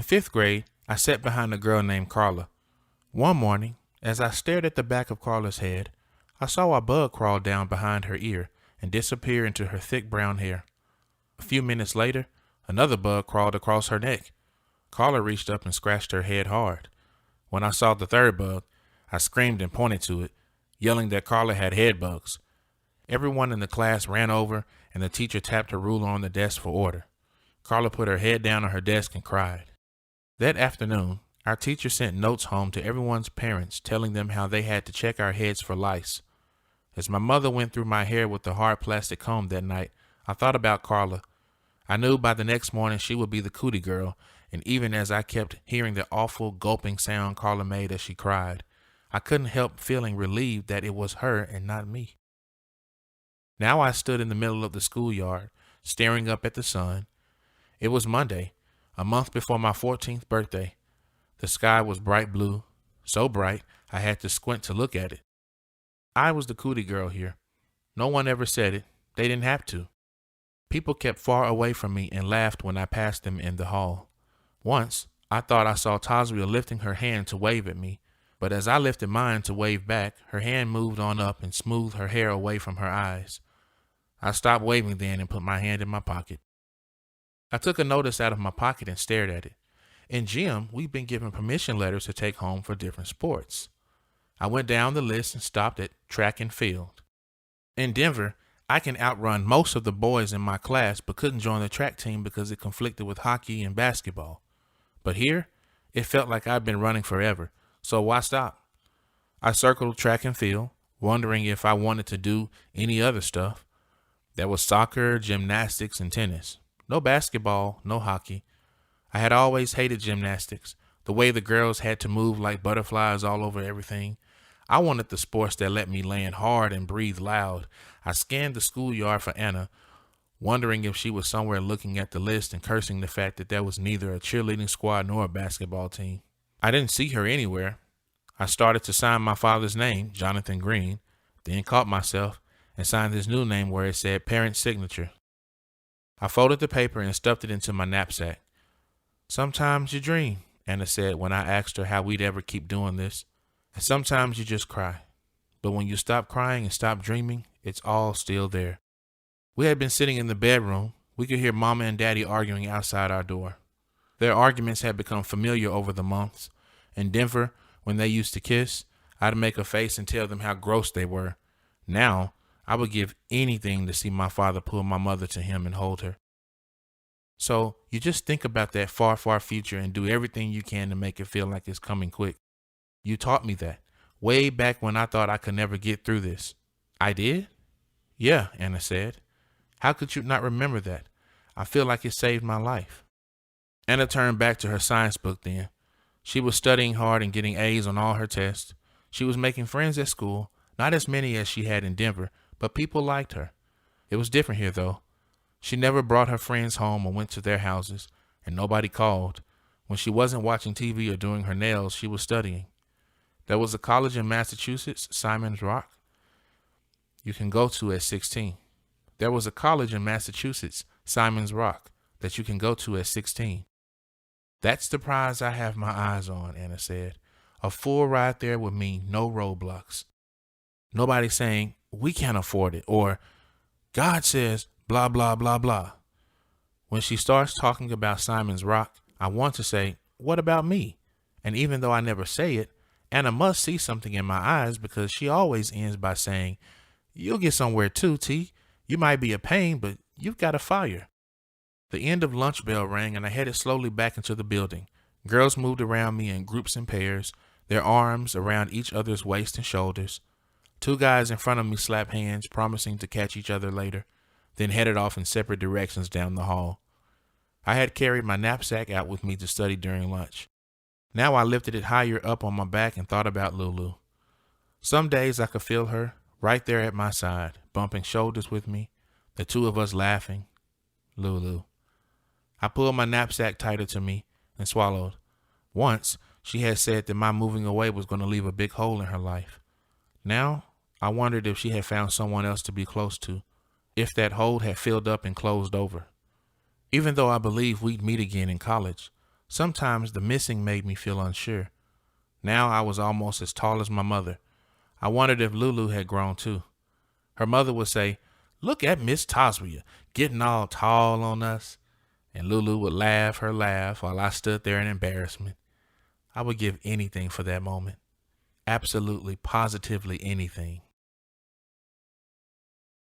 In fifth grade, I sat behind a girl named Carla. One morning, as I stared at the back of Carla's head, I saw a bug crawl down behind her ear and disappear into her thick brown hair. A few minutes later, another bug crawled across her neck. Carla reached up and scratched her head hard. When I saw the third bug, I screamed and pointed to it, yelling that Carla had head bugs. Everyone in the class ran over, and the teacher tapped her ruler on the desk for order. Carla put her head down on her desk and cried. That afternoon, our teacher sent notes home to everyone's parents telling them how they had to check our heads for lice. As my mother went through my hair with the hard plastic comb that night, I thought about Carla. I knew by the next morning she would be the cootie girl, and even as I kept hearing the awful gulping sound Carla made as she cried, I couldn't help feeling relieved that it was her and not me. Now I stood in the middle of the schoolyard, staring up at the sun. It was Monday, a month before my 14th birthday. The sky was bright blue, so bright I had to squint to look at it. I was the cootie girl here. No one ever said it. They didn't have to. People kept far away from me and laughed when I passed them in the hall. Once, I thought I saw Tazria lifting her hand to wave at me, but as I lifted mine to wave back, her hand moved on up and smoothed her hair away from her eyes. I stopped waving then and put my hand in my pocket. I took a notice out of my pocket and stared at it. In gym, we've been given permission letters to take home for different sports. I went down the list and stopped at track and field. In Denver, I can outrun most of the boys in my class but couldn't join the track team because it conflicted with hockey and basketball. But here, it felt like I'd been running forever, so why stop? I circled track and field, wondering if I wanted to do any other stuff. There was soccer, gymnastics, and tennis. No basketball, no hockey. I had always hated gymnastics, the way the girls had to move like butterflies all over everything. I wanted the sports that let me land hard and breathe loud. I scanned the schoolyard for Anna, wondering if she was somewhere looking at the list and cursing the fact that there was neither a cheerleading squad nor a basketball team. I didn't see her anywhere. I started to sign my father's name, Jonathan Green, then caught myself and signed his new name where it said parent signature. I folded the paper and stuffed it into my knapsack. Sometimes you dream, Anna said when I asked her how we'd ever keep doing this. And sometimes you just cry. But when you stop crying and stop dreaming, it's all still there. We had been sitting in the bedroom. We could hear Mama and Daddy arguing outside our door. Their arguments had become familiar over the months. In Denver, when they used to kiss, I'd make a face and tell them how gross they were. Now, I would give anything to see my father pull my mother to him and hold her. So you just think about that far, far future and do everything you can to make it feel like it's coming quick. You taught me that way back when I thought I could never get through this. I did? Yeah, Anna said. How could you not remember that? I feel like it saved my life. Anna turned back to her science book then. She was studying hard and getting A's on all her tests. She was making friends at school, not as many as she had in Denver, but people liked her. It was different here, though. She never brought her friends home or went to their houses, and nobody called. When she wasn't watching TV or doing her nails, she was studying. There was a college in Massachusetts, Simon's Rock, you can go to at 16. There was a college in Massachusetts, Simon's Rock, that you can go to at 16. That's the prize I have my eyes on, Anna said. A full ride there would mean no roadblocks. Nobody saying, we can't afford it, or God says, blah, blah, blah, blah. When she starts talking about Simon's Rock, I want to say, what about me? And even though I never say it, Anna must see something in my eyes because she always ends by saying, you'll get somewhere too, T. You might be a pain, but you've got a fire. The end of lunch bell rang and I headed slowly back into the building. Girls moved around me in groups and pairs, their arms around each other's waist and shoulders. Two guys in front of me slapped hands, promising to catch each other later, then headed off in separate directions down the hall. I had carried my knapsack out with me to study during lunch. Now I lifted it higher up on my back and thought about Lulu. Some days I could feel her right there at my side, bumping shoulders with me, the two of us laughing. Lulu. I pulled my knapsack tighter to me and swallowed. Once, she had said that my moving away was going to leave a big hole in her life. Now, I wondered if she had found someone else to be close to, if that hole had filled up and closed over. Even though I believed we'd meet again in college, Sometimes the missing made me feel unsure. Now I was almost as tall as my mother. I wondered if Lulu had grown too. Her mother would say, "Look at Miss Toswia, getting all tall on us." And Lulu would laugh her laugh while I stood there in embarrassment. I would give anything for that moment. Absolutely, positively anything.